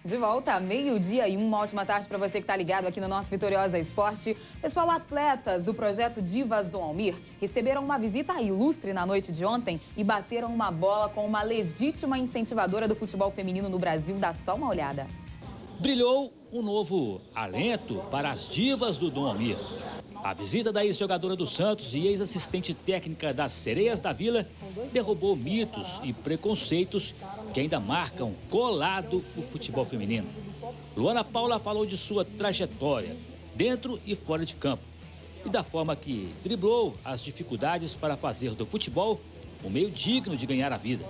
De volta, meio-dia e uma ótima tarde para você que está ligado aqui no nosso Vitoriosa Esporte. Pessoal, atletas do projeto Divas Dom Almir receberam uma visita ilustre na noite de ontem e bateram uma bola com uma legítima incentivadora do futebol feminino no Brasil. Dá só uma olhada. Brilhou um novo alento para as divas do Dom Almir. A visita da ex-jogadora do Santos e ex-assistente técnica das Sereias da Vila derrubou mitos e preconceitos que ainda marcam colado o futebol feminino. Luana Paula falou de sua trajetória, dentro e fora de campo, e da forma que driblou as dificuldades para fazer do futebol um meio digno de ganhar a vida.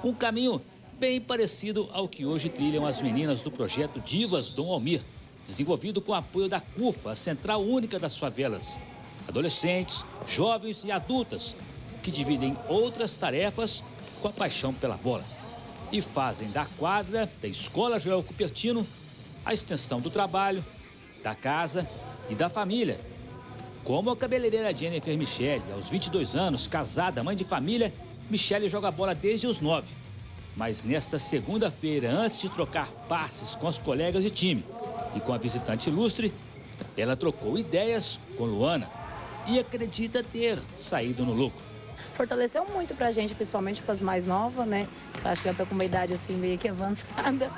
Um caminho bem parecido ao que hoje trilham as meninas do projeto Divas Dom Almir, desenvolvido com o apoio da CUFA, a Central Única das Favelas. Adolescentes, jovens e adultas que dividem outras tarefas com a paixão pela bola. E fazem da quadra da Escola Joel Cupertino a extensão do trabalho, da casa e da família. Como a cabeleireira Jennifer Michele, aos 22 anos, casada, mãe de família, Michele joga bola desde os 9. Mas nesta segunda-feira, antes de trocar passes com os colegas de time e com a visitante ilustre, ela trocou ideias com Luana e acredita ter saído no lucro. Fortaleceu muito pra gente, principalmente para as mais novas, né? Eu acho que ela tá com uma idade assim meio que avançada.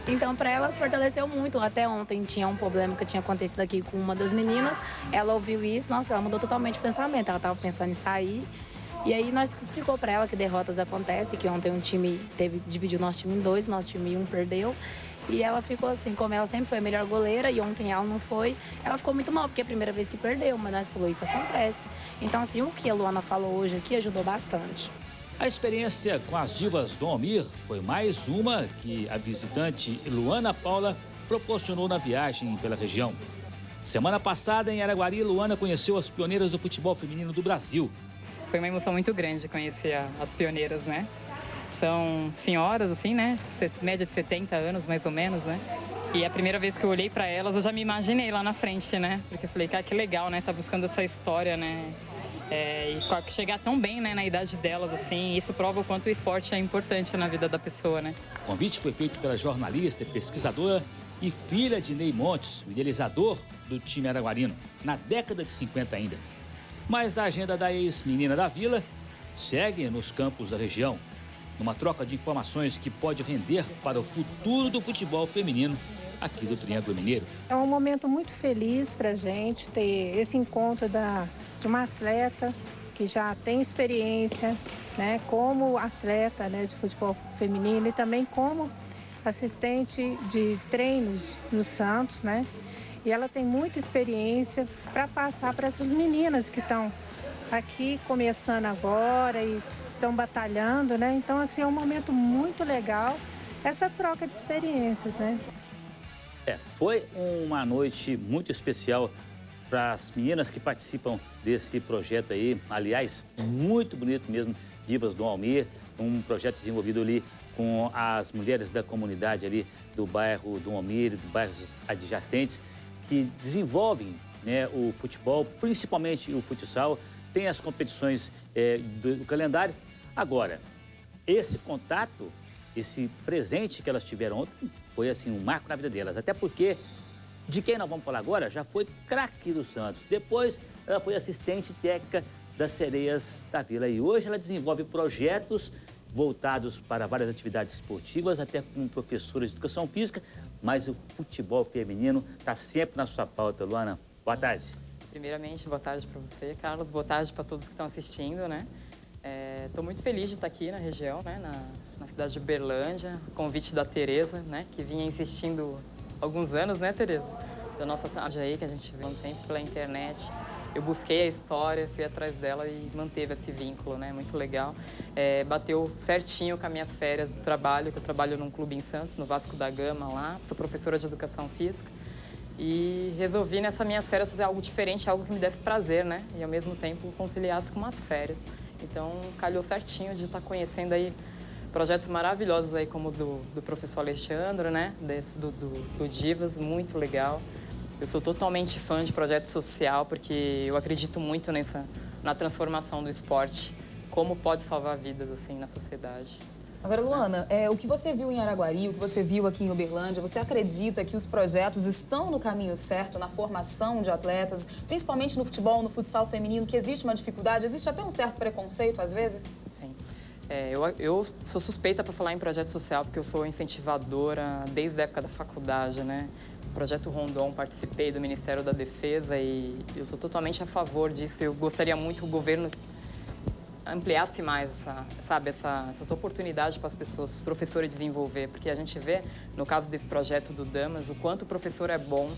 Então, para elas fortaleceu muito. Até ontem tinha um problema que tinha acontecido aqui com uma das meninas. Ela ouviu isso, nossa, ela mudou totalmente o pensamento. Ela tava pensando em sair. E aí nós explicou para ela que derrotas acontecem, que ontem um time dividiu nosso time em dois, nosso time um perdeu. E ela ficou assim, como ela sempre foi a melhor goleira e ontem ela não foi, ela ficou muito mal, porque é a primeira vez que perdeu, mas nós falou, isso acontece. Então assim, o que a Luana falou hoje aqui ajudou bastante. A experiência com as divas Dom Almir foi mais uma que a visitante Luana Paula proporcionou na viagem pela região. Semana passada, em Araguari, Luana conheceu as pioneiras do futebol feminino do Brasil. Foi uma emoção muito grande conhecer as pioneiras, né? São senhoras, assim, né? Média de 70 anos, mais ou menos, né? E a primeira vez que eu olhei para elas, eu já me imaginei lá na frente, né? Porque eu falei, cara, que legal, né? Tá buscando essa história, né? E chegar tão bem, né, na idade delas, assim. Isso prova o quanto o esporte é importante na vida da pessoa, né? O convite foi feito pela jornalista e pesquisadora e filha de Ney Montes, o idealizador do time araguarino, na década de 50 ainda. Mas a agenda da ex-menina da Vila segue nos campos da região, numa troca de informações que pode render para o futuro do futebol feminino aqui do Triângulo Mineiro. É um momento muito feliz para a gente ter esse encontro de uma atleta que já tem experiência, né, como atleta, né, de futebol feminino e também como assistente de treinos no Santos, né? E ela tem muita experiência para passar para essas meninas que estão aqui começando agora e estão batalhando, né? Então, assim, é um momento muito legal essa troca de experiências, né? Foi uma noite muito especial para as meninas que participam desse projeto aí. Aliás, muito bonito mesmo, Divas Dom Almir, um projeto desenvolvido ali com as mulheres da comunidade ali do bairro Dom Almir, dos bairros adjacentes, que desenvolvem, né, o futebol, principalmente o futsal, tem as competições do calendário. Agora, esse contato, esse presente que elas tiveram ontem, foi assim um marco na vida delas. Até porque, de quem nós vamos falar agora, já foi craque do Santos. Depois, ela foi assistente técnica das Sereias da Vila. E hoje ela desenvolve projetos voltados para várias atividades esportivas, até com professores de educação física, mas o futebol feminino está sempre na sua pauta. Luana, boa tarde. Primeiramente, boa tarde para você, Carlos. Boa tarde para todos que estão assistindo, né? Estou muito feliz de estar aqui na região, né? Na cidade de Uberlândia, convite da Tereza, né? Que vinha insistindo há alguns anos, né, Tereza? Da nossa cidade aí, que a gente vê um tempo pela internet. Eu busquei a história, fui atrás dela e manteve esse vínculo, né? Muito legal. Bateu certinho com as minhas férias do trabalho, que eu trabalho num clube em Santos, no Vasco da Gama lá. Sou professora de educação física. E resolvi nessas minhas férias fazer algo diferente, algo que me desse prazer, né? E ao mesmo tempo conciliasse com as férias. Então, calhou certinho de estar conhecendo aí projetos maravilhosos aí, como do professor Alexandre, né? Do Divas, muito legal. Eu sou totalmente fã de projeto social, porque eu acredito muito na transformação do esporte, como pode salvar vidas assim na sociedade. Agora, Luana, o que você viu em Araguari, o que você viu aqui em Uberlândia, você acredita que os projetos estão no caminho certo, na formação de atletas, principalmente no futebol, no futsal feminino, que existe uma dificuldade, existe até um certo preconceito, às vezes? Sim. Eu sou suspeita para falar em projeto social, porque eu sou incentivadora desde a época da faculdade, né? O Projeto Rondon, participei do Ministério da Defesa e eu sou totalmente a favor disso. Eu gostaria muito que o governo ampliasse mais essas oportunidades para as pessoas, os professores desenvolver, porque a gente vê, no caso desse projeto do Damas, o quanto o professor é bom,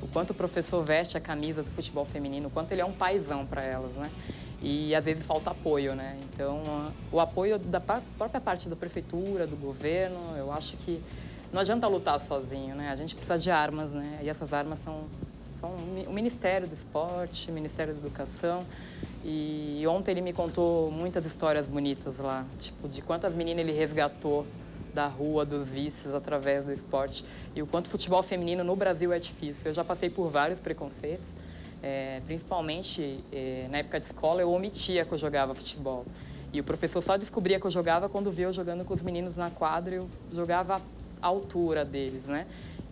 o quanto o professor veste a camisa do futebol feminino, o quanto ele é um paizão para elas, né? E às vezes falta apoio, né? Então, o apoio da própria parte da prefeitura, do governo, eu acho que não adianta lutar sozinho, né? A gente precisa de armas, né? E essas armas são o Ministério do Esporte, o Ministério da Educação. E ontem ele me contou muitas histórias bonitas lá, tipo, de quantas meninas ele resgatou da rua, dos vícios, através do esporte. E o quanto o futebol feminino no Brasil é difícil. Eu já passei por vários preconceitos, principalmente na época de escola, eu omitia que eu jogava futebol. E o professor só descobria que eu jogava quando via eu jogando com os meninos na quadra, eu jogava à altura deles, né?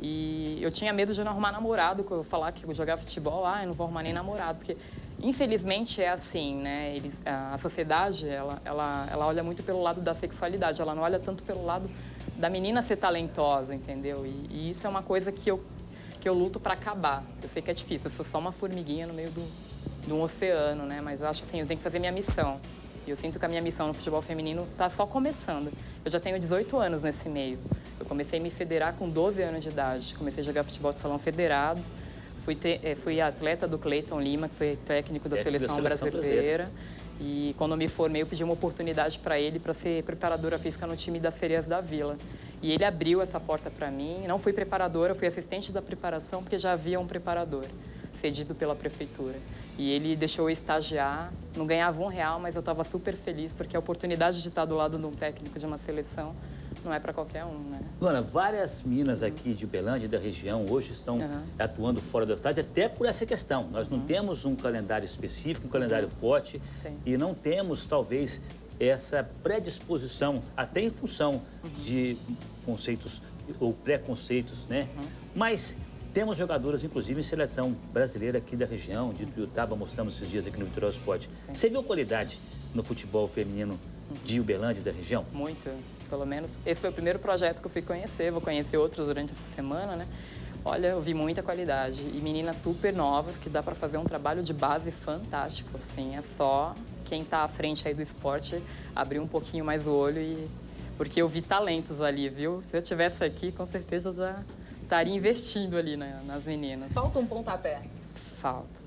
E eu tinha medo de não arrumar namorado, eu falar que eu jogava futebol, eu não vou arrumar nem namorado, porque infelizmente é assim, né? A sociedade, ela olha muito pelo lado da sexualidade, ela não olha tanto pelo lado da menina ser talentosa, entendeu? E isso é uma coisa que eu luto para acabar. Eu sei que é difícil, eu sou só uma formiguinha no meio de um oceano, né? Mas eu acho assim, eu tenho que fazer minha missão. E eu sinto que a minha missão no futebol feminino está só começando. Eu já tenho 18 anos nesse meio. Eu comecei a me federar com 12 anos de idade. Comecei a jogar futebol de salão federado. Fui atleta do Cleiton Lima, que foi técnico da seleção brasileira. E quando eu me formei, eu pedi uma oportunidade para ele para ser preparadora física no time das Sereias da Vila. E ele abriu essa porta para mim. Não fui preparadora, fui assistente da preparação, porque já havia um preparador cedido pela prefeitura. E ele deixou eu estagiar, não ganhava R$1, mas eu estava super feliz, porque a oportunidade de estar do lado de um técnico de uma seleção não é para qualquer um, né? Luana, várias meninas aqui de Uberlândia e da região hoje estão atuando fora da cidade, até por essa questão. Nós não temos um calendário específico, um calendário forte, e não temos, talvez, essa predisposição, até em função de conceitos ou preconceitos, né? Mas temos jogadoras, inclusive, em seleção brasileira aqui da região, de Tuiutaba, mostramos esses dias aqui no Vitória Esporte. Você viu qualidade no futebol feminino de Uberlândia e da região? Muito, pelo menos. Esse foi o primeiro projeto que eu fui conhecer, vou conhecer outros durante essa semana, né? Olha, eu vi muita qualidade e meninas super novas que dá para fazer um trabalho de base fantástico, assim, é só quem está à frente aí do esporte abrir um pouquinho mais o olho porque eu vi talentos ali, viu? Se eu tivesse aqui, com certeza eu já estaria investindo ali nas meninas. Falta um pontapé? Falta.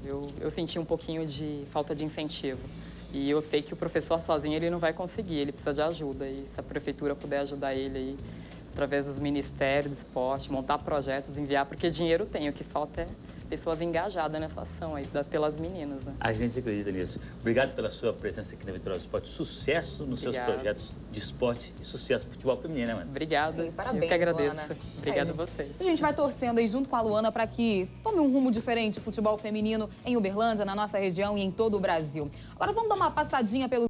Eu senti um pouquinho de falta de incentivo. E eu sei que o professor sozinho ele não vai conseguir, ele precisa de ajuda. E se a prefeitura puder ajudar ele aí, através dos ministérios do esporte, montar projetos, enviar, porque dinheiro tem, o que falta é pessoas engajadas nessa ação aí, pelas meninas, né? A gente acredita nisso. Obrigado pela sua presença aqui na Vitória do Esporte. Sucesso nos seus projetos de esporte e sucesso no futebol feminino, né, mano? Obrigada. E parabéns, eu que agradeço. Luana. Obrigada a vocês. A gente vai torcendo aí junto com a Luana para que tome um rumo diferente o futebol feminino em Uberlândia, na nossa região e em todo o Brasil. Agora vamos dar uma passadinha pelo